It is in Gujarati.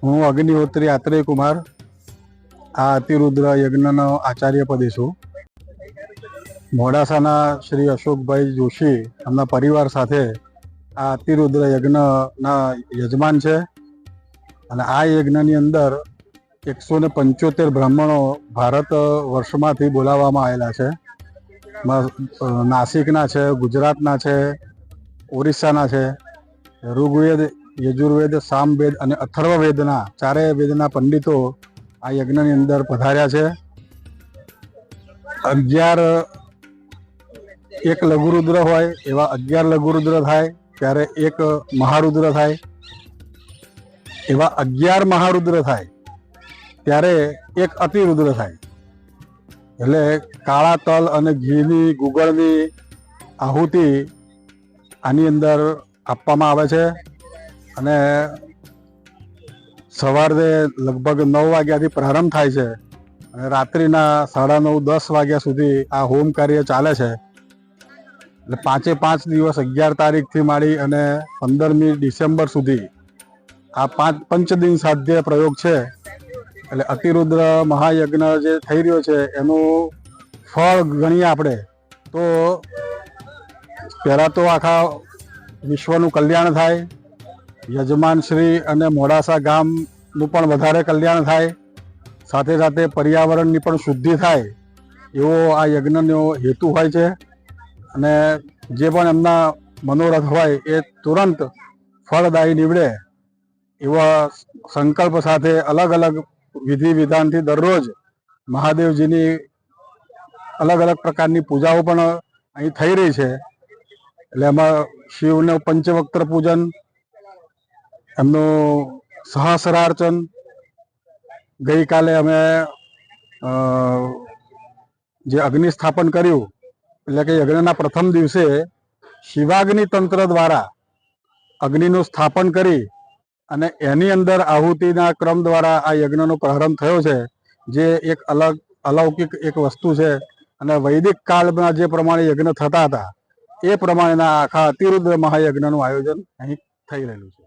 હું અગ્નિહોત્રી આત્રેય કુમાર આ અતિરુદ્ર યજ્ઞનો આચાર્ય પદે છું. મોડાસાના શ્રી અશોકભાઈ જોશી એમના પરિવાર સાથે આ અતિરુદ્ર યજ્ઞના યજમાન છે. અને આ યજ્ઞની અંદર 175 બ્રાહ્મણો ભારત વર્ષમાંથી બોલાવવામાં આવેલા છે. નાસિકના છે, ગુજરાતના છે, ઓરિસ્સાના છે. ઋગ્વેદ, યજુર્વેદ, સામવેદ અને અથર્વવેદના ચારેય વેદના પંડિતો આ યજ્ઞની અંદર પધાર્યા છે. 11 એક લઘુરુદ્ર હોય એવા 11 લઘુરુદ્ર થાય, ત્યારે એક મહારુદ્ર થાય. એવા 11 મહારુદ્ર થાય ત્યારે એક અતિરુદ્ર થાય. એટલે કાળા તલ અને ઘીની ગુગળની આહુતિ આની અંદર આપવામાં આવે છે. અને સવારે લગભગ 9 વાગ્યાથી પ્રારંભ થાય છે અને રાત્રિના 9:30-10 વાગ્યા સુધી આ હોમ કાર્ય ચાલે છે. એટલે 5 દિવસ 11 તારીખથી માંડી અને 15મી ડિસેમ્બર સુધી આ પંચદિન સાધ્ય પ્રયોગ છે. એટલે અતિરુદ્ર મહાયજ્ઞ જે થઈ રહ્યો છે એનું ફળ ગણીએ આપણે તો પહેલાં તો આખા વિશ્વનું કલ્યાણ થાય, યજમાન શ્રી અને મોડાસા ગામનું પણ વધારે કલ્યાણ થાય, સાથે સાથે પર્યાવરણની પણ શુદ્ધિ થાય એવો આ યજ્ઞનો હેતુ હોય છે. અને જે પણ એમના મનોરથ હોય એ તુરંત ફળદાયી નીવડે એવા સંકલ્પ સાથે અલગ અલગ વિધિ વિધાનથી દરરોજ મહાદેવજીની અલગ અલગ પ્રકારની પૂજાઓ પણ અહીં થઈ રહી છે. એટલે એમાં શિવનું પંચવક્ત્ર પૂજન, એમનું સહસ્રાર્ચન, ગઈકાલે અમે જે અગ્નિ સ્થાપન કર્યું એટલે કે યજ્ઞના પ્રથમ દિવસે શિવાગ્નિ તંત્ર દ્વારા અગ્નિનું સ્થાપન કરી અને એની અંદર આહુતિના ક્રમ દ્વારા આ યજ્ઞનો પ્રારંભ થયો છે, જે એક અલૌકિક એક વસ્તુ છે. અને વૈદિક કાળમાં જે પ્રમાણે યજ્ઞ થતા હતા એ પ્રમાણેના આખા અતિરુદ્ર મહાયજ્ઞનું આયોજન અહીં થઈ રહેલું છે.